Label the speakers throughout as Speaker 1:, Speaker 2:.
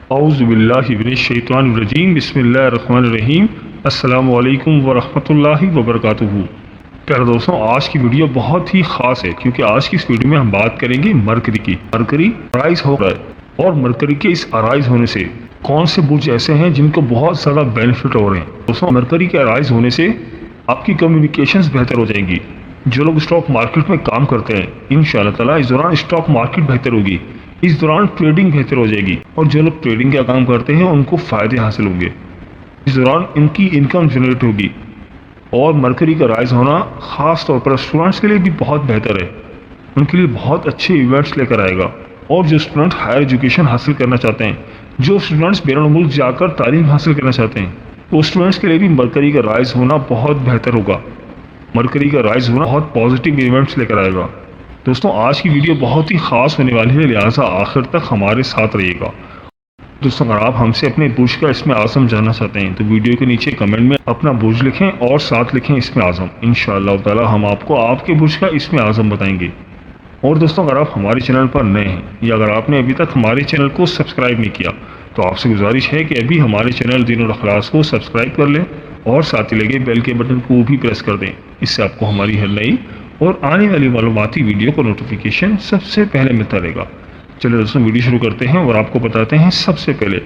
Speaker 1: اعوذ باللہ من الشیطان الرجیم، بسم اللہ الرحمن الرحیم۔ السلام علیکم ورحمۃ اللہ وبرکاتہ۔ پیارے دوستوں، آج کی ویڈیو بہت ہی خاص ہے کیونکہ آج کی اس ویڈیو میں ہم بات کریں گے مرکری کی۔ مرکری ارائز ہو رہا ہے اور مرکری کے اس ارائز ہونے سے کون سے برج ایسے ہیں جن کو بہت زیادہ بینیفٹ ہو رہے ہیں۔ دوستوں، مرکری کے ارائز ہونے سے آپ کی کمیونیکیشنز بہتر ہو جائیں گی۔ جو لوگ اسٹاک مارکیٹ میں کام کرتے ہیں انشاءاللہ تعالیٰ اس دوران اسٹاک مارکیٹ بہتر ہوگی، اس دوران ٹریڈنگ بہتر ہو جائے گی، اور جو لوگ ٹریڈنگ کا کام کرتے ہیں ان کو فائدے حاصل ہوں گے۔ اس دوران ان کی انکم جنریٹ ہوگی، اور مرکری کا رائز ہونا خاص طور پر اسٹوڈنٹس کے لیے بھی بہت بہتر ہے۔ ان کے لیے بہت اچھے ایونٹس لے کر آئے گا، اور جو اسٹوڈنٹ ہائر ایجوکیشن حاصل کرنا چاہتے ہیں، جو اسٹوڈنٹس بیرون ملک جا کر تعلیم حاصل کرنا چاہتے ہیں، وہ اسٹوڈنٹس کے لیے بھی مرکری کا رائز ہونا بہت بہتر ہوگا۔ مرکری کا رائز ہونا بہت پازیٹیو ایونٹس لے کر آئے گا۔ دوستوں، آج کی ویڈیو بہت ہی خاص ہونے والی ہے، لہٰذا آخر تک ہمارے ساتھ رہیے گا۔ دوستوں، اگر آپ ہم سے اپنے برج کا اسم اعظم جاننا چاہتے ہیں تو ویڈیو کے نیچے کمنٹ میں اپنا برج لکھیں اور ساتھ لکھیں اسم اعظم۔ انشاءاللہ تعالی ہم آپ کو آپ کے برج کا اسم اعظم بتائیں گے۔ اور دوستوں، اگر آپ ہمارے چینل پر نئے ہیں یا اگر آپ نے ابھی تک ہمارے چینل کو سبسکرائب نہیں کیا تو آپ سے گزارش ہے کہ ابھی ہمارے چینل دین الاخلاص کو سبسکرائب کر لیں اور ساتھ ہی لگے بیل کے بٹن کو بھی پریس کر دیں۔ اس سے آپ کو ہماری ہر نئی اور آنے والی معلوماتی ویڈیو کو نوٹیفیکیشن سب سے پہلے ملتا رہے گا۔ چلے دوستوں، ویڈیو شروع کرتے ہیں اور آپ کو بتاتے ہیں سب سے پہلے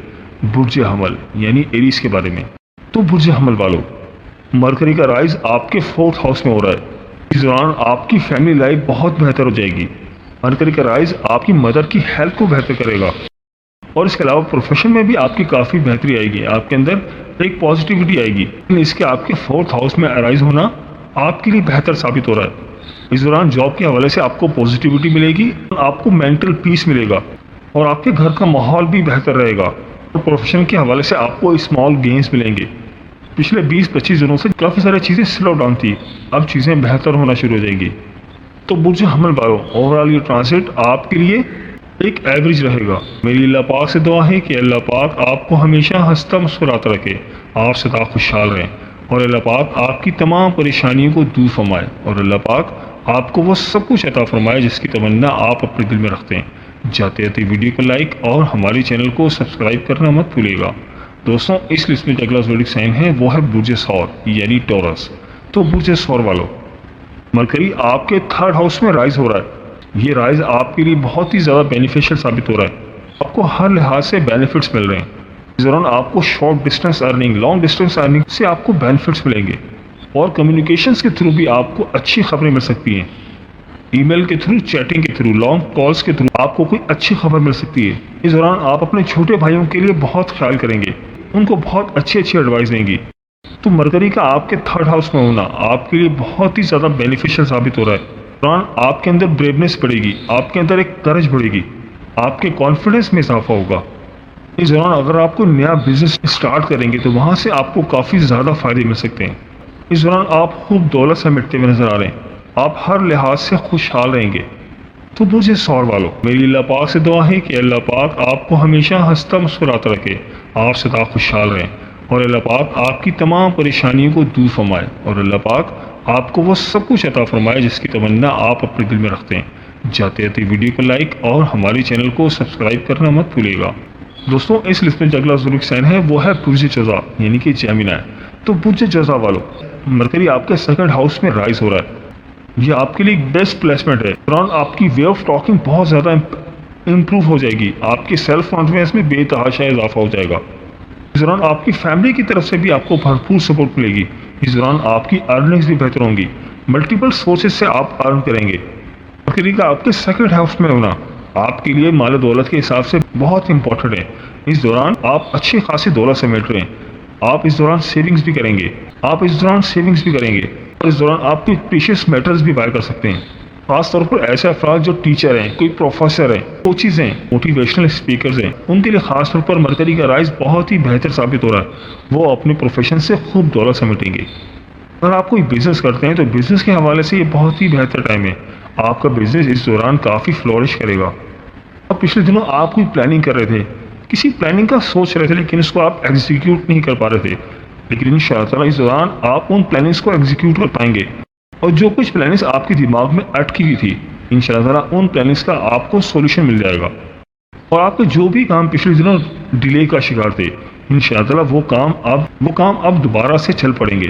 Speaker 1: برج حمل یعنی ایریز کے بارے میں۔ تو برج حمل والوں، مرکری کا رائز آپ کے 4th ہاؤس میں ہو رہا ہے۔ اس دوران آپ کی فیملی لائف بہت بہتر ہو جائے گی۔ مرکری کا رائز آپ کی مدر کی ہیلتھ کو بہتر کرے گا، اور اس کے علاوہ پروفیشن میں بھی آپ کی کافی بہتری آئے گی، آپ کے اندر ایک پازیٹیوٹی آئے گی۔ اس کے آپ کے 4th ہاؤس میں ارائز ہونا آپ کے لیے بہتر ثابت ہو رہا ہے۔ اس دوران جاب کے حوالے سے آپ کو پازیٹیوٹی ملے گی، آپ کو مینٹل پیس ملے گا، اور آپ کے گھر کا ماحول بھی بہتر رہے گا۔ اور پروفیشن کے حوالے سے آپ کو اسمال گینز ملیں گے۔ پچھلے 20-25 دنوں سے کافی ساری چیزیں سلو ڈاؤن تھی، اب چیزیں بہتر ہونا شروع ہو جائیں گی۔ تو برج حمل والوں، اوور آل یہ ٹرانزٹ آپ کے لیے ایک ایوریج رہے گا۔ میری اللہ پاک سے دعا ہے کہ اللہ پاک آپ کو ہمیشہ ہنستا مسکراتا رکھے، آپ سدا خوشحال رہیں، اور اللہ پاک آپ کی تمام پریشانیوں کو دور فرمائے، اور اللہ پاک آپ کو وہ سب کچھ عطا فرمائے جس کی تمنا آپ اپنے دل میں رکھتے ہیں۔ جاتے جاتے ویڈیو کو لائک اور ہمارے چینل کو سبسکرائب کرنا مت بھولیے گا۔ دوستوں، اس لسٹ میں جو اگلا زوڈک سائن ہے وہ ہے برج ثور یعنی ٹورس۔ تو برج ثور والوں، مرکری آپ کے 3rd ہاؤس میں رائز ہو رہا ہے۔ یہ رائز آپ کے لیے بہت ہی زیادہ بینیفیشل ثابت ہو رہا ہے، آپ کو ہر لحاظ سے بینیفٹس مل رہے ہیں۔ اس دوران آپ کو short distance earning, long distance earning سے آپ کو بینیفٹس ملیں گے، اور کمیونیکیشنز کے تھرو بھی آپ کو اچھی خبریں مل سکتی ہیں۔ ای میل کے تھرو، چیٹنگ کے تھرو، لانگ کالز کے تھرو آپ کو کوئی اچھی خبر مل سکتی ہے۔ اس دوران آپ اپنے چھوٹے بھائیوں کے لیے بہت خیال کریں گے، ان کو بہت اچھی ایڈوائس دیں گی۔ تو مرکری کا آپ کے 3rd ہاؤس میں ہونا آپ کے لیے بہت ہی زیادہ بینیفیشل ثابت ہو رہا ہے۔ اس دوران آپ کے اندر بریونیس بڑھے گی، آپ کے اندر ایک کرج بڑھے گی، آپ کے کانفیڈنس میں اضافہ ہوگا۔ اس دوران اگر آپ کو نیا بزنس اسٹارٹ کریں گے تو وہاں سے آپ کو کافی زیادہ فائدے مل سکتے ہیں۔ اس دوران آپ خوب دولت سمیٹتے ہوئے نظر آ رہے ہیں، آپ ہر لحاظ سے خوشحال رہیں گے۔ تو برج ثور والوں، میری اللہ پاک سے دعا ہے کہ اللہ پاک آپ کو ہمیشہ ہنستا مسکراتا رکھے، آپ سدا خوشحال رہیں، اور اللہ پاک آپ کی تمام پریشانیوں کو دور فرمائے، اور اللہ پاک آپ کو وہ سب کچھ عطا فرمائے جس کی تمنا آپ اپنے دل میں رکھتے ہیں۔ جاتے جاتے ویڈیو کو لائک اور ہمارے چینل کو سبسکرائب کرنا مت بھولیے گا۔ دوستوں، اس لسٹ میں جو اگلا زوڈک سائن ہے وہ ہے برج جوزا یعنی کہ جیمنی۔ تو برج جوزا والوں، مرکری آپ کے 2nd ہاؤس میں رائز ہو رہا ہے۔ یہ آپ کے لیے ایک بیسٹ پلیسمنٹ ہے۔ دوران آپ کی وے آف ٹاکنگ بہت زیادہ امپروو ہو جائے گی، آپ کی سیلف کانفیڈنس میں بے تحاشا اضافہ ہو جائے گا۔ اس دوران آپ کی فیملی کی طرف سے بھی آپ کو بھرپور سپورٹ ملے گی۔ اس دوران آپ کی ارننگز بھی بہتر ہوں گی، ملٹیپل سورسز سے آپ ارن کریں گے۔ مرکری کا آپ کے 2nd ہاؤس میں ہونا آپ کے لیے مال و دولت کے حساب سے بہت امپورٹنٹ ہے۔ اس دوران آپ اچھی خاصی دولت سمیٹ رہے ہیں، آپ اس دوران سیونگز بھی کریں گے، اور اس دوران آپ کوئی پریشیس میٹرز بھی بائی کر سکتے ہیں۔ خاص طور پر ایسے افراد جو ٹیچر ہیں، کوئی پروفیسر ہیں، کوچز ہیں، موٹیویشنل اسپیکرز ہیں، ان کے لیے خاص طور پر مرکری کا رائز بہت ہی بہتر ثابت ہو رہا ہے، وہ اپنے پروفیشن سے خوب دولت سمیٹیں گے۔ اگر آپ کوئی بزنس کرتے ہیں تو بزنس کے حوالے سے یہ بہت ہی بہتر ٹائم ہے، آپ کا بزنس اس دوران کافی فلورش کرے گا۔ اب پچھلے دنوں آپ کوئی پلاننگ کر رہے تھے، کسی پلاننگ کا سوچ رہے تھے لیکن اس کو آپ ایگزیکیوٹ نہیں کر پا رہے تھے، لیکن انشاءاللہ تعالیٰ اس دوران آپ ان پلاننگز کو ایگزیکیوٹ کر پائیں گے، اور جو کچھ پلاننگز آپ کے دماغ میں اٹکی ہوئی تھی انشاءاللہ تعالیٰ ان پلاننگز کا آپ کو سولوشن مل جائے گا۔ اور آپ کے جو بھی کام پچھلے دنوں ڈیلے کا شکار تھے انشاءاللہ وہ کام اب دوبارہ سے چل پڑیں گے،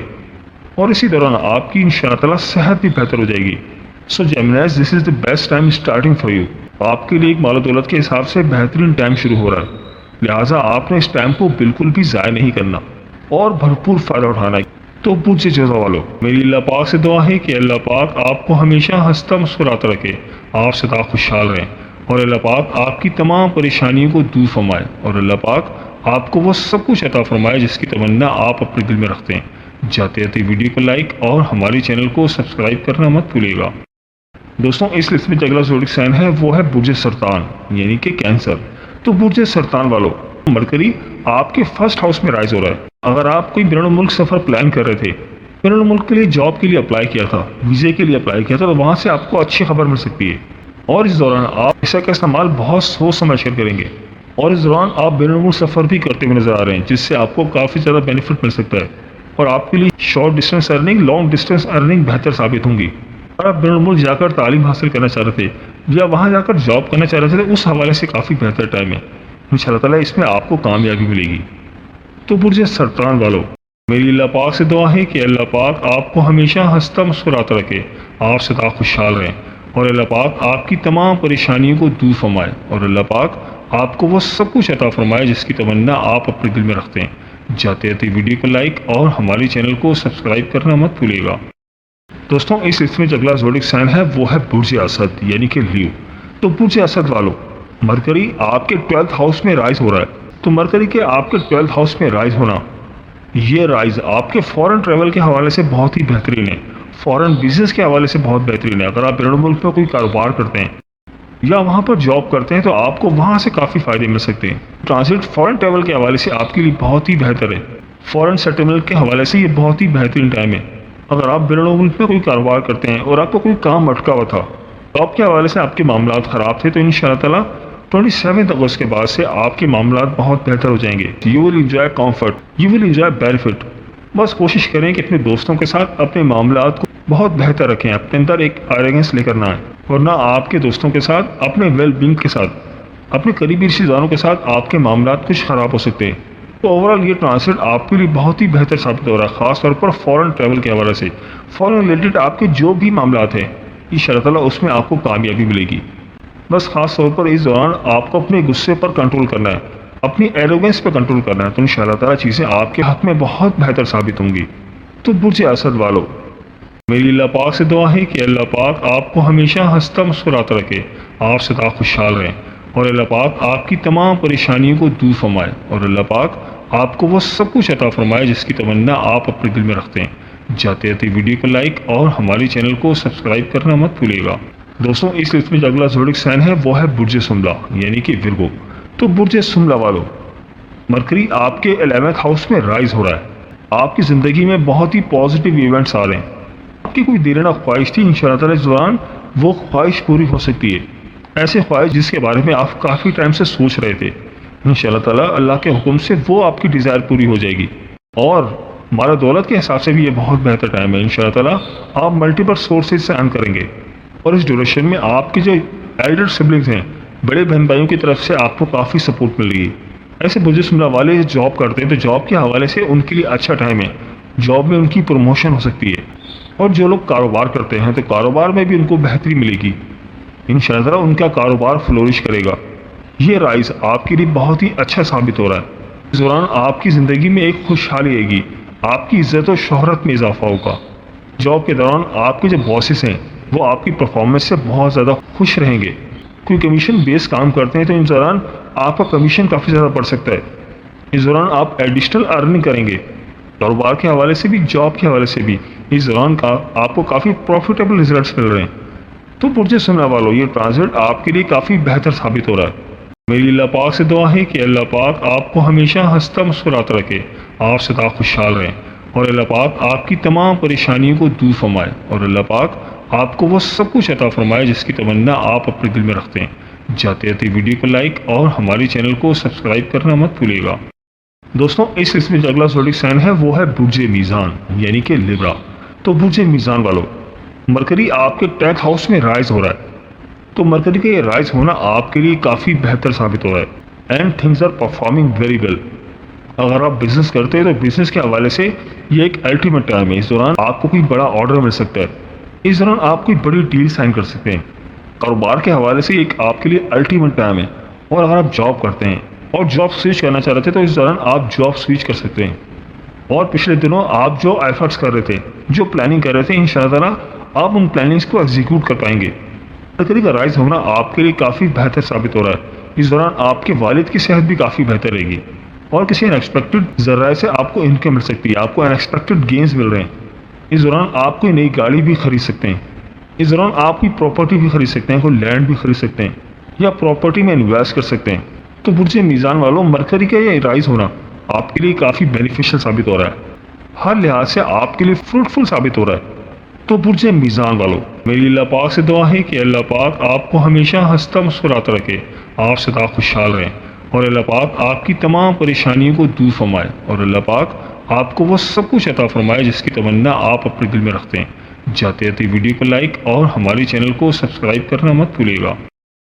Speaker 1: اور اسی دوران آپ کی انشاءاللہ صحت بھی بہتر ہو جائے گی۔ So Geminis, this is the best time starting for you. آپ کے لیے ایک مال و دولت کے حساب سے بہترین ٹائم شروع ہو رہا ہے، لہٰذا آپ نے اس ٹائم کو بالکل بھی ضائع نہیں کرنا اور بھرپور فائدہ اٹھانا ہے۔ تو برج جوزا والو، میری اللہ پاک سے دعا ہے کہ اللہ پاک آپ کو ہمیشہ ہنستا مسکراتا رکھے، آپ سدا خوشحال رہیں، اور اللہ پاک آپ کی تمام پریشانیوں کو دور فرمائے، اور اللہ پاک آپ کو وہ سب کچھ عطا فرمائے جس کی تمنا آپ اپنے دل میں رکھتے ہیں۔ جاتے جاتے ویڈیو کو لائک اور ہمارے چینل کو سبسکرائب کرنا مت بھولیے گا۔ دوستوں، اس لسٹ میں جو اگلا زوڈک سائن ہے وہ ہے برج سرطان یعنی کہ کینسر۔ تو برج سرطان والو، مرکری آپ کے فرسٹ ہاؤس میں رائز ہو رہا ہے۔ اگر آپ کوئی بیرون ملک سفر پلان کر رہے تھے، بیرون ملک کے لیے جاب کے لیے اپلائی کیا تھا، ویزے کے لیے اپلائی کیا تھا، تو وہاں سے آپ کو اچھی خبر مل سکتی ہے، اور اس دوران آپ پیسہ کا استعمال بہت سوچ سمجھ کر کریں گے، اور اس دوران آپ بیرون ملک سفر بھی کرتے ہوئے نظر آ رہے ہیں جس سے آپ کو کافی زیادہ بینیفٹ مل سکتا ہے، اور آپ کے لیے short distance earning long distance earning بہتر ثابت ہوں گی۔ اور آپ بیرون ملک جا کر تعلیم حاصل کرنا چاہ رہے تھے یا وہاں جا کر جاب کرنا چاہ رہے تھے، اس حوالے سے کافی بہتر ٹائم ہے، انشاءاللہ تعالیٰ اس میں آپ کو کامیابی ملے گی۔ تو برج سرطان والو، میری اللہ پاک سے دعا ہے کہ اللہ پاک آپ کو ہمیشہ ہنستا مسکراتا رکھے، آپ سدا خوشحال رہیں، اور اللہ پاک آپ کی تمام پریشانیوں کو دور فرمائے، اور اللہ پاک آپ کو وہ سب کچھ عطا فرمائے جس کی تمنا آپ اپنے دل میں رکھتے ہیں۔ جاتے جاتے ویڈیو کو لائک اور ہمارے چینل کو سبسکرائب کرنا مت بھولیے گا۔ دوستوں، اس لسٹ میں جو اگلا زوڈک سائن ہے وہ ہے برج اسد یعنی کہ لیو۔ تو برج اسد والو، مرکری آپ کے 12th ہاؤس میں رائز ہو رہا ہے۔ تو مرکری کے آپ کے 12th ہاؤس میں رائز ہونا، یہ رائز آپ کے فورن ٹریول کے حوالے سے بہت ہی بہترین ہے، فورن بزنس کے حوالے سے بہت بہترین ہے۔ اگر آپ بیرون ملک میں کوئی کاروبار کرتے ہیں یا وہاں پر جاب کرتے ہیں تو آپ کو وہاں سے کافی فائدے مل سکتے ہیں۔ ٹرانزٹ فورن ٹریول کے حوالے سے آپ کے لیے بہت ہی بہتر ہے، فورن سیٹلمنٹ کے حوالے سے یہ بہت ہی بہترین ٹائم ہے۔ اگر آپ بیرون ملک میں کوئی کاروبار کرتے ہیں اور آپ کو کوئی کام اٹکا ہوا تھا، جاب کے حوالے سے آپ کے معاملات خراب تھے، تو انشاءاللہ تعالیٰ 27 اگست کے بعد سے آپ کے معاملات بہت بہتر ہو جائیں گے۔ You will enjoy comfort, you will enjoy benefit. بس کوشش کریں کہ اپنے دوستوں کے ساتھ اپنے معاملات کو بہت بہتر رکھیں، اپنے اندر ایک ایروگنس لے کر نہ آئیں، ورنہ آپ کے دوستوں کے ساتھ، اپنے ویل بینگ کے ساتھ، اپنے قریبی رشتہ داروں کے ساتھ آپ کے معاملات کچھ خراب ہو سکتے ہیں۔ تو اوورال یہ ٹرانسلیٹ آپ کے لیے بہت ہی بہتر ثابت ہو رہا ہے، خاص طور پر فورن ٹریول کے حوالے سے، فورن ریلیٹڈ آپ کے جو بھی معاملات ہیں انشاءاللہ تعالیٰ اس میں آپ کو کامیابی ملے گی۔ بس خاص طور پر اس دوران آپ کو اپنے غصے پر کنٹرول کرنا ہے، اپنی ایروگنس پہ کنٹرول کرنا ہے، تو انشاءاللہ تعالیٰ چیزیں آپ کے حق میں بہت بہتر ثابت ہوں گی۔ تو برج اسد والو، میری اللہ پاک سے دعا ہے کہ اللہ پاک آپ کو ہمیشہ ہنستا مسکراتا رکھے، آپ سدا خوشحال رہیں، اور اللہ پاک آپ کی تمام پریشانیوں کو دور فرمائے، اور اللہ پاک آپ کو وہ سب کچھ عطا فرمائے جس کی تمنا آپ اپنے دل میں رکھتے ہیں۔ جاتے جاتے ویڈیو کو لائک اور ہمارے چینل کو سبسکرائب کرنا مت بھولیے گا۔ دوستوں، اس لسٹ میں جو اگلا زوڈک سائن ہے وہ ہے برج سملا یعنی کہ ورگو۔ تو برج سملا والو، مرکری آپ کے 11th ہاؤس میں رائز ہو رہا ہے۔ آپ کی زندگی میں بہت ہی پازیٹیو ایونٹس آ رہے ہیں، آپ کی کوئی دیرینہ خواہش تھی، انشاءاللہ تعالیٰ اس دوران وہ خواہش پوری ہو سکتی ہے، ایسے خواہش جس کے بارے میں آپ کافی ٹائم سے سوچ رہے تھے، انشاءاللہ تعالیٰ اللہ کے حکم سے وہ آپ کی ڈیزائر پوری ہو جائے گی۔ اور مال و دولت کے حساب سے بھی یہ بہت بہتر ٹائم ہے، انشاءاللہ تعالیٰ آپ ملٹیپل سورسز سے ارن کریں گے، اور اس ڈیوریشن میں آپ کے جو ایلڈر سبلنگز ہیں، بڑے بہن بھائیوں کی طرف سے آپ کو کافی سپورٹ مل رہی ہے۔ ایسے برج سملا والے جاب کرتے ہیں تو جاب کے حوالے سے ان کے لیے اچھا ٹائم ہے، جاب میں ان کی پروموشن ہو سکتی ہے، اور جو لوگ کاروبار کرتے ہیں تو کاروبار میں بھی ان کو بہتری ملے گی، انشاءاللہ تعالیٰ ان کا کاروبار فلورش کرے گا۔ یہ رائز آپ کے لیے بہت ہی اچھا ثابت ہو رہا ہے، اس دوران آپ کی زندگی میں ایک خوشحالی آئے گی، آپ کی عزت و شہرت میں اضافہ ہوگا۔ جاب کے دوران آپ کے جو باسز ہیں وہ آپ کی پرفارمنس سے بہت زیادہ خوش رہیں گے۔ کوئی کمیشن بیس کام کرتے ہیں تو اس دوران آپ کا کمیشن کافی زیادہ بڑھ سکتا ہے، اس دوران آپ ایڈیشنل ارننگ کریں گے، کاروبار کے حوالے سے بھی، جاب کے حوالے سے بھی اس دوران کا آپ کو کافی پروفیٹیبل ریزلٹس مل رہے ہیں۔ تو برج سملا والو، یہ ٹرانزٹ آپ کے لیے کافی بہتر ثابت ہو رہا ہے۔ میری اللہ پاک سے دعا ہے کہ اللہ پاک آپ کو ہمیشہ ہنستا مسکراتا رکھے، آپ سدا خوشحال رہیں، اور اللہ پاک آپ کی تمام پریشانیوں کو دور فرمائے، اور اللہ پاک آپ کو وہ سب کچھ عطا فرمائے جس کی تمنا آپ اپنے دل میں رکھتے ہیں۔ جاتے جاتے ویڈیو کو لائک اور ہمارے چینل کو سبسکرائب کرنا مت بھولیے گا۔ دوستوں، اس لسٹ میں جو اگلا زوڈک سائن ہے وہ ہے برج میزان یعنی کہ لیبرا۔ تو برج میزان والو، مرکری آپ کے 10th ہاؤس میں رائز ہو رہا ہے۔ تو مرکری کا یہ رائز ہونا آپ کے لیے کافی بہتر ثابت ہو رہا ہے and things are performing very well. اگر آپ بزنس کرتے ہیں تو بزنس کے حوالے سے یہ ایک الٹیمیٹ ٹائم ہے. اس دوران آپ کو کوئی بڑا آرڈر مل سکتا ہے. اس دوران آپ کوئی بڑی ڈیل سائن کر سکتے ہیں. کاروبار کے حوالے سے ایک آپ کے لیے الٹیمیٹ ٹائم ہے. اور اگر آپ جاب کرتے ہیں اور جاب سوئچ کرنا چاہ رہے تھے تو اس دوران آپ جاب سوئچ کر سکتے ہیں. اور پچھلے دنوں آپ جو ایفرٹس کر رہے تھے, جو پلاننگ کر رہے تھے, انشاءاللہ تعالیٰ آپ ان پلاننگس کو ایگزیکیوٹ کر پائیں گے. مرکری کا رائز ہونا آپ کے لیے کافی بہتر ثابت ہو رہا ہے. اس دوران آپ کے والد کی صحت بھی کافی بہتر رہے گی اور کسی ان ایکسپیکٹڈ ذرائع سے آپ کو انکم مل سکتی ہے. آپ کو ان ایکسپیکٹڈ گینز مل رہے ہیں. اس دوران آپ کوئی نئی گاڑی بھی خرید سکتے ہیں. اس دوران آپ کوئی پراپرٹی بھی خرید سکتے ہیں, کوئی لینڈ بھی خرید سکتے ہیں یا پراپرٹی میں انویسٹ کر سکتے ہیں. تو برج میزان والوں, مرکری کا یہ رائز ہونا آپ کے لیے کافی بینیفیشل ثابت ہو رہا ہے. ہر لحاظ سے آپ کے لیے فروٹفل ثابت ہو رہا ہے. تو برج میزان والوں, میری اللہ پاک سے دعا ہے کہ اللہ پاک آپ کو ہمیشہ ہنستا مسکراتا رکھے, آپ سدا خوشحال رہیں, اور اللہ پاک آپ کی تمام پریشانیوں کو دور فرمائے, اور اللہ پاک آپ کو وہ سب کچھ عطا فرمائے جس کی تمنا آپ اپنے دل میں رکھتے ہیں. جاتے جاتے ویڈیو کو لائک اور ہمارے چینل کو سبسکرائب کرنا مت بھولیے گا.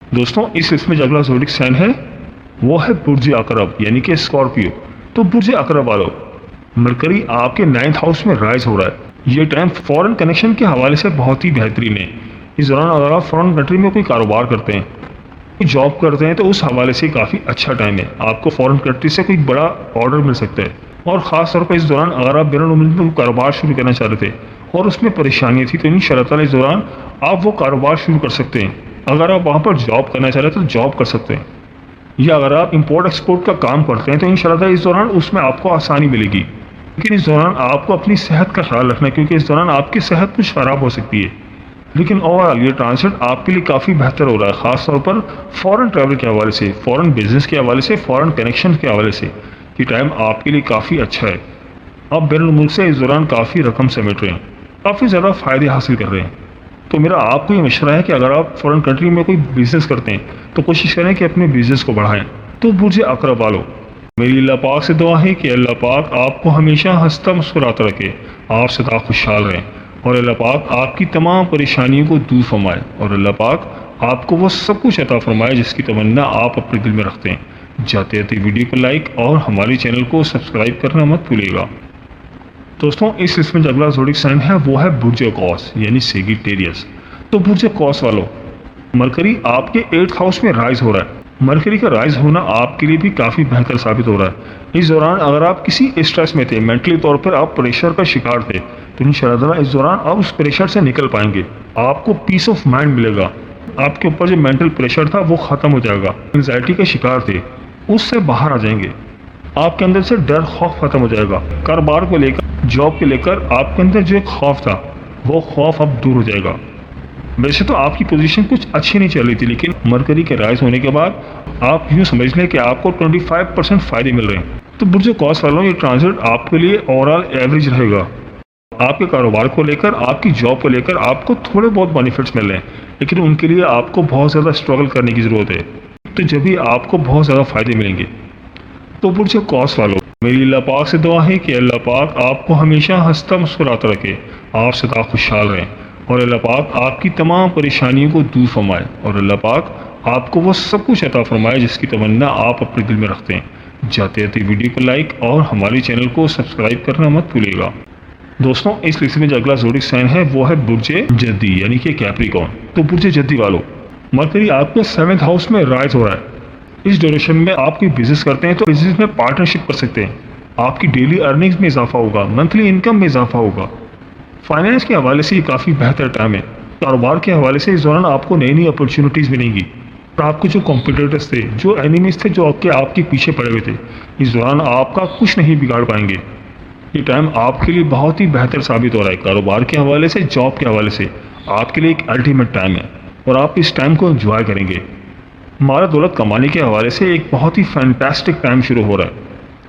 Speaker 1: دوستوں, اس لسٹ میں جو اگلا زوڈک سائن ہے وہ ہے برج عقرب یعنی کہ اسکارپیو. تو برج عقرب والوں, مرکری آپ کے 9th ہاؤس میں رائز ہو رہا ہے. یہ ٹائم فورن کنیکشن کے حوالے سے بہت ہی بہترین ہے. اس دوران اگر آپ فورن کنٹری میں کوئی کاروبار کرتے ہیں, کوئی جاب کرتے ہیں, تو اس حوالے سے کافی اچھا ٹائم ہے. آپ کو فورن کنٹری سے کوئی بڑا آرڈر مل سکتا ہے. اور خاص طور پر اس دوران اگر آپ بین الملک میں کاروبار شروع کرنا چاہ رہے تھے اور اس میں پریشانیاں تھی تو انشاءاللہ تعالیٰ اس دوران آپ وہ کاروبار شروع کر سکتے ہیں. اگر آپ وہاں پر جاب کرنا چاہ رہے تھے تو جاب کر سکتے ہیں, یا اگر آپ امپورٹ ایکسپورٹ کا کام کرتے ہیں تو انشاءاللہ تعالیٰ اس دوران اس میں آپ کو آسانی ملے گی. لیکن اس دوران آپ کو اپنی صحت کا خیال رکھنا ہے کیونکہ اس دوران آپ کی صحت کچھ خراب ہو سکتی ہے. لیکن اوورآل یہ ٹرانزٹ آپ کے لیے کافی بہتر ہو رہا ہے, خاص طور پر فورن ٹریول کے حوالے سے, فورن بزنس کے حوالے سے, فورن کنیکشن کے حوالے سے. یہ ٹائم آپ کے لیے کافی اچھا ہے. آپ بین الملک سے اس دوران کافی رقم سمیٹ رہے ہیں, کافی زیادہ فائدے حاصل کر رہے ہیں. تو میرا آپ کو یہ مشورہ ہے کہ اگر آپ فورن کنٹری میں کوئی بزنس کرتے ہیں تو کوشش کریں کہ اپنے بزنس کو بڑھائیں. تو برج عقرب والوں, میری اللہ پاک سے دعا ہے کہ اللہ پاک آپ کو ہمیشہ ہنستا مسکراتا رکھے, آپ سدا خوشحال رہیں, اور اللہ پاک آپ کی تمام پریشانیوں کو دور فرمائے, اور اللہ پاک آپ کو وہ سب کچھ عطا فرمائے جس کی تمنا آپ اپنے دل میں رکھتے ہیں. جاتے جاتے ویڈیو کو لائک اور ہمارے چینل کو سبسکرائب کرنا مت بھولیے گا. دوستوں, اس لسٹ میں جو اگلا زوڈک سائن ہے وہ ہے برج قوس یعنی سیگیٹیریس. تو برج قوس والوں, مرکری آپ کے 8th ہاؤس میں رائز ہو رہا ہے. مرکری کا رائز ہونا آپ کے لیے بھی کافی بہتر ثابت ہو رہا ہے. اس دوران اگر آپ کسی اسٹریس میں تھے, مینٹلی طور پر آپ پریشر کا شکار تھے, تو انشاءاللہ تعالیٰ اس دوران آپ اس پریشر سے نکل پائیں گے. آپ کو پیس آف مائنڈ ملے گا. آپ کے اوپر جو مینٹل پریشر تھا وہ ختم ہو جائے گا. انزائٹی کا شکار تھے, اس سے باہر آ جائیں گے. آپ کے اندر سے ڈر, خوف ختم ہو جائے گا. کاروبار کو لے کر, جاب کو لے کر آپ کے اندر جو ایک خوف تھا وہ خوف اب دور ہو جائے گا. ویسے تو آپ کی پوزیشن کچھ اچھی نہیں چل رہی تھی, لیکن مرکری کے رائز ہونے کے بعد آپ یوں سمجھ لیں کہ آپ کو 25% فائدے مل رہے ہیں. تو برج قوس والوں, یہ ٹرانزٹ آپ کے لیے اوورآل ایوریج رہے گا. آپ کے کاروبار کو لے کر, آپ کی جاب کو لے کر آپ کو تھوڑے بہت بینیفٹس مل رہے ہیں, لیکن ان کے لیے آپ کو بہت زیادہ اسٹرگل کرنے کی ضرورت ہے. تو جبھی آپ کو بہت زیادہ فائدے ملیں گے. تو برج قوس والوں, میری اللہ پاک سے دعا ہے کہ اللہ پاک آپ کو ہمیشہ ہنستا مسکراتا رکھے, آپ سدا خوشحال رہیں, اور اللہ پاک آپ کی تمام پریشانیوں کو دور فرمائے, اور اللہ پاک آپ کو وہ سب کچھ عطا فرمائے جس کی تمنا آپ اپنے دل میں رکھتے ہیں. جاتے جاتے ویڈیو کو لائک اور ہمارے چینل کو سبسکرائب کرنا مت بھولیے گا. دوستوں, اس لسٹ میں جو اگلا زوڈک سائن ہے وہ ہے برج جدی یعنی کہ کیپریکارن. تو برج جدی والوں, مرکری آپ کے 7th ہاؤس میں رائز ہو رہا ہے. اس ڈیوریشن میں آپ کوئی بزنس کرتے ہیں تو بزنس میں پارٹنرشپ کر سکتے ہیں. آپ کی ڈیلی ارننگز میں اضافہ ہوگا, منتھلی انکم میں اضافہ ہوگا. فائنینس کے حوالے سے یہ کافی بہتر ٹائم ہے. کاروبار کے حوالے سے اس دوران آپ کو نئی نئی اپرچونیٹیز ملیں گی. اور آپ کے جو کمپیٹیٹرز تھے, جو اینیمیز تھے, جو آپ کے پیچھے پڑے ہوئے تھے, اس دوران آپ کا کچھ نہیں بگاڑ پائیں گے. یہ ٹائم آپ کے لیے بہت ہی بہتر ثابت ہو رہا ہے. کاروبار کے حوالے سے, جاب کے حوالے سے آپ کے لیے ایک الٹیمیٹ ٹائم ہے, اور آپ اس ٹائم کو انجوائے کریں گے. مال دولت کمانے کے حوالے سے ایک بہت ہی فینٹاسٹک ٹائم شروع ہو رہا ہے.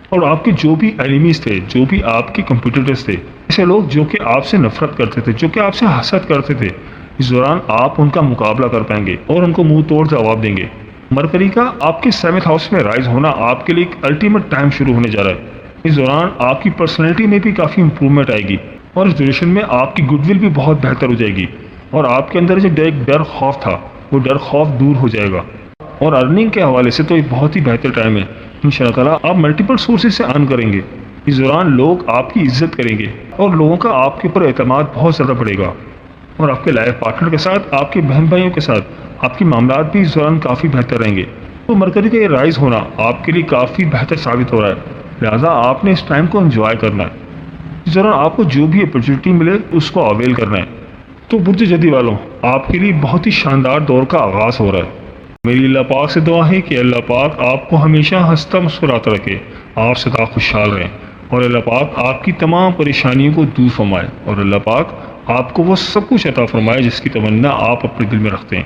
Speaker 1: اور آپ کے جو بھی اینیمیز تھے, جو بھی آپ کے کمپیٹیٹرز تھے, ایسے لوگ جو کہ آپ سے نفرت کرتے تھے, جو کہ آپ سے حسد کرتے تھے, اس دوران آپ ان کا مقابلہ کر پائیں گے اور ان کو منہ توڑ جواب دیں گے. مرکری کا آپ کے 7th ہاؤس میں رائز ہونا آپ کے لیے ایک الٹیمیٹ ٹائم شروع ہونے جا رہا ہے. اس دوران آپ کی پرسنالٹی میں بھی کافی امپرومنٹ آئے گی, اور اس ڈیوریشن میں آپ کی گڈ ول بھی بہت بہتر ہو جائے گی. اور آپ کے اندر جو ایک ڈر, خوف تھا وہ ڈر خوف دور ہو جائے گا. اور ارننگ کے حوالے سے تو یہ بہت ہی بہتر ٹائم ہے. ان شاء اللہ تعالیٰ آپ ملٹیپل سورسز سے ارن کریں گے. اس دوران لوگ آپ کی عزت کریں گے اور لوگوں کا آپ کے اوپر اعتماد بہت زیادہ بڑھے گا. اور آپ کے لائف پارٹنر کے ساتھ، آپ کے بہن بھائیوں کے ساتھ آپ کے معاملات بھی اس دوران کافی بہتر رہیں گے. تو مرکری کا یہ رائز ہونا آپ کے لیے کافی بہتر ثابت ہو رہا ہے. لہٰذا آپ نے اس ٹائم کو انجوائے کرنا ہے. اس دوران آپ کو جو بھی اپرچونیٹی ملے اس کو اویل کرنا ہے. تو برج جدی والوں، آپ کے لیے بہت ہی شاندار دور کا آغاز ہو رہا ہے. میری اللہ پاک سے دعا ہے کہ اللہ پاک آپ کو ہمیشہ ہنستا مسکراتا رکھے، آپ سدا خوشحال رہیں، اور اللہ پاک آپ کی تمام پریشانیوں کو دور فرمائے، اور اللہ پاک آپ کو وہ سب کچھ عطا فرمائے جس کی تمنا آپ اپنے دل میں رکھتے ہیں.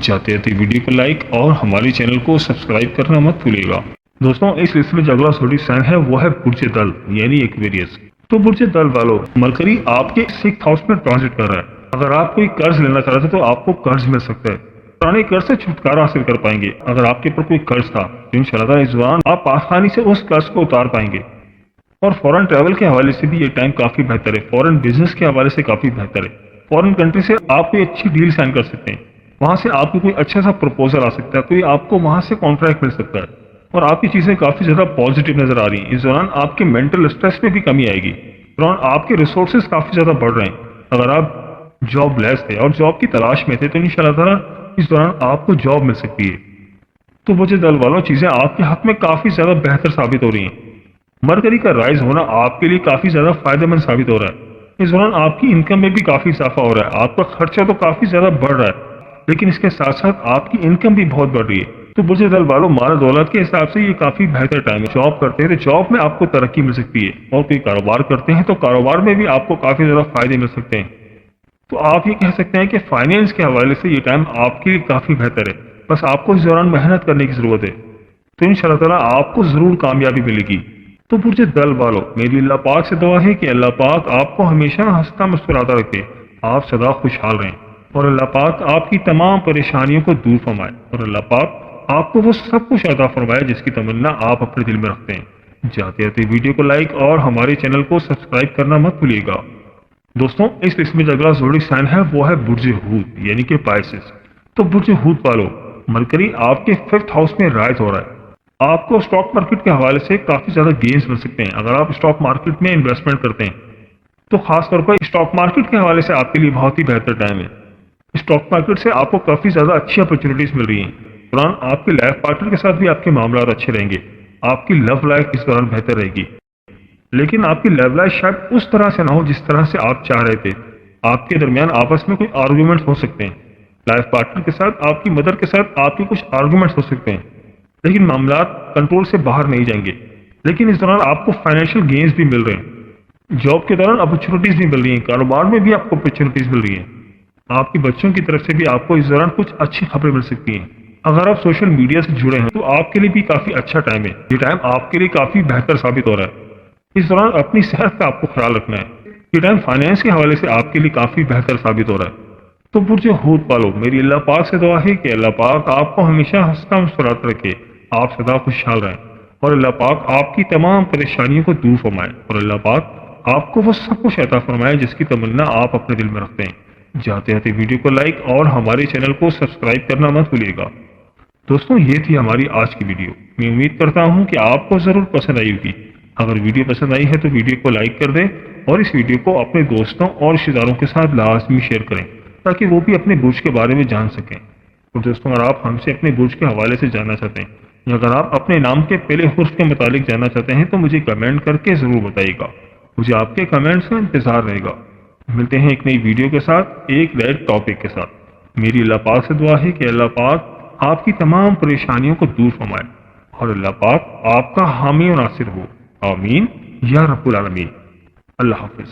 Speaker 1: جاتے جاتے ویڈیو کو لائک اور ہمارے چینل کو سبسکرائب کرنا مت بھولیے گا. دوستوں، اس لسٹ میں جو اگلا زوڈی سائن ہے وہ ہے برج دل یعنی ایکویریس. تو برج دل والوں، مرکری آپ کے 6th ہاؤس میں ٹرانزٹ کر رہا ہے. اگر آپ کوئی قرض لینا چاہ رہے تھے تو آپ کو قرض مل سکتا ہے. پرانے قرض سے چھٹکارا حاصل کر پائیں گے. اگر آپ کے اوپر کوئی قرض تھا تو انشاءاللہ تعالیٰ اس دوران آپ آسانی سے اس قرض کو اتار پائیں گے. اور فورن ٹریول کے حوالے سے بھی یہ ٹائم کافی بہتر ہے. فورن بزنس کے حوالے سے کافی بہتر ہے. فورن کنٹری سے آپ کوئی اچھی ڈیل سائن کر سکتے ہیں. وہاں سے آپ کو کوئی اچھا سا پروپوزل آ سکتا ہے، کوئی آپ کو وہاں سے کانٹریکٹ مل سکتا ہے، اور آپ کی چیزیں کافی زیادہ پازیٹیو نظر آ رہی ہیں. اس دوران آپ کے مینٹل اسٹریس میں بھی کمی آئے گی. اس دوران آپ کے ریسورسز کافی زیادہ بڑھ رہے ہیں. اگر آپ جاب لیس تھے اور جاب کی تلاش میں تھے تو انشاءاللہ تعالیٰ اس دوران آپ کو جاب مل سکتی ہے. تو برج دل والوں، چیزیں آپ کے حق میں کافی زیادہ بہتر ثابت ہو رہی ہیں. مرکری کا رائز ہونا آپ کے لیے کافی زیادہ فائدہ مند ثابت ہو رہا ہے. اس دوران آپ کی انکم میں بھی کافی اضافہ ہو رہا ہے. آپ کا خرچہ تو کافی زیادہ بڑھ رہا ہے لیکن اس کے ساتھ ساتھ آپ کی انکم بھی بہت بڑھ رہی ہے. تو برج دل والوں، مال دولت کے حساب سے یہ کافی بہتر ٹائم ہے. جاب کرتے ہیں تو جاب میں آپ کو ترقی مل سکتی ہے، اور کوئی کاروبار کرتے ہیں تو کاروبار میں بھی آپ کو کافی زیادہ فائدے مل سکتے ہیں. تو آپ یہ کہہ سکتے ہیں کہ فائنینس کے حوالے سے یہ ٹائم آپ کے لیے کافی بہتر ہے. بس آپ کو اس دوران محنت کرنے کی ضرورت ہے. تو انشاءاللہ تعالیٰ آپ کو ضرور کامیابی ملے گی. تو برج دل والوں، میری اللہ پاک سے دعا ہے کہ اللہ پاک آپ کو ہمیشہ ہنستا مسکراتا رکھے، آپ سدا خوشحال رہیں، اور اللہ پاک آپ کی تمام پریشانیوں کو دور فرمائے، اور اللہ پاک آپ کو وہ سب کچھ عطا فرمائے جس کی تمنا آپ اپنے دل میں رکھتے ہیں. جاتے جاتے ویڈیو کو لائک اور ہمارے چینل کو سبسکرائب کرنا مت بھولیے گا. دوستوں، اس لسٹ میں جو اگلا زوڈی سائن ہے وہ ہے برج ہوت یعنی کہ پائسس. تو برج ہوت والوں، مرکری آپ کے 5th ہاؤس میں رائز ہو رہا ہے. آپ کو اسٹاک مارکیٹ کے حوالے سے کافی زیادہ گینز مل سکتے ہیں. اگر آپ اسٹاک مارکیٹ میں انویسٹمنٹ کرتے ہیں تو خاص طور پر اسٹاک مارکیٹ کے حوالے سے آپ کے لیے بہت ہی بہتر ٹائم ہے. اسٹاک مارکیٹ سے آپ کو کافی زیادہ اچھی اپرچونیٹیز مل رہی ہیں. دوران آپ کے لائف پارٹنر کے ساتھ بھی آپ کے معاملات اچھے رہیں گے. آپ کی لو لائف اس دوران بہتر رہے گی. لیکن آپ کی لو لائف شاید اس طرح سے نہ ہو جس طرح سے آپ چاہ رہے تھے. آپ کے درمیان آپس میں کوئی آرگومنٹ ہو سکتے ہیں. لائف پارٹنر کے ساتھ، آپ کی مدر کے ساتھ آپ کے کچھ آرگومنٹس ہو سکتے ہیں، لیکن معاملات کنٹرول سے باہر نہیں جائیں گے. لیکن اس دوران آپ کو فائنینشیل گینز بھی مل رہے ہیں. جاب کے دوران اپرچونیٹیز بھی مل رہی ہیں. کاروبار میں بھی آپ کو اپرچونیٹیز مل رہی ہیں. آپ کے بچوں کی طرف سے بھی آپ کو اس دوران کچھ اچھی خبریں مل سکتی ہیں. اگر آپ سوشل میڈیا سے جڑے ہیں تو آپ کے لیے بھی کافی اچھا ٹائم ہے. یہ ٹائم آپ کے لیے کافی بہتر ثابت ہو رہا ہے. اس دوران اپنی صحت کا آپ کو خیال رکھنا ہے. یہ ٹائم فائنینس کے حوالے سے آپ کے لیے کافی بہتر ثابت ہو رہا ہے. تو برج ہوت والوں، میری اللہ پاک سے دعا ہے کہ اللہ پاک آپ کو ہمیشہ ہنستا مسکراتا رکھے، آپ سدا خوشحال رہیں، اور اللہ پاک آپ کی تمام پریشانیوں کو دور فرمائے، اور اللہ پاک آپ کو وہ سب کچھ عطا فرمائے جس کی تمنا آپ اپنے دل میں رکھتے ہیں. جاتے جاتے ویڈیو کو لائک اور ہمارے چینل کو سبسکرائب کرنا مت بھولیے گا. دوستوں، یہ تھی ہماری آج کی ویڈیو. میں امید کرتا ہوں کہ آپ کو ضرور پسند آئی ہوگی. اگر ویڈیو پسند آئی ہے تو ویڈیو کو لائک کر دیں اور اس ویڈیو کو اپنے دوستوں اور رشتہ داروں کے ساتھ لازمی شیئر کریں تاکہ وہ بھی اپنے برج کے بارے میں جان سکیں. اور دوستوں، اگر آپ ہم سے اپنے برج کے حوالے سے جاننا چاہتے ہیں یا اگر آپ اپنے نام کے پہلے حرف کے متعلق جاننا چاہتے ہیں تو مجھے کمنٹ کر کے ضرور بتائیے گا. مجھے آپ کے کمنٹس کا انتظار رہے گا. ملتے ہیں ایک نئی ویڈیو کے ساتھ، ایک نئے ٹاپک کے ساتھ. میری اللہ پاک سے دعا ہے کہ اللہ پاک آپ کی تمام پریشانیوں کو دور فرمائے اور اللہ پاک آپ کا حامی و ناصر ہو. آمین یا رب العالمین. اللہ حافظ.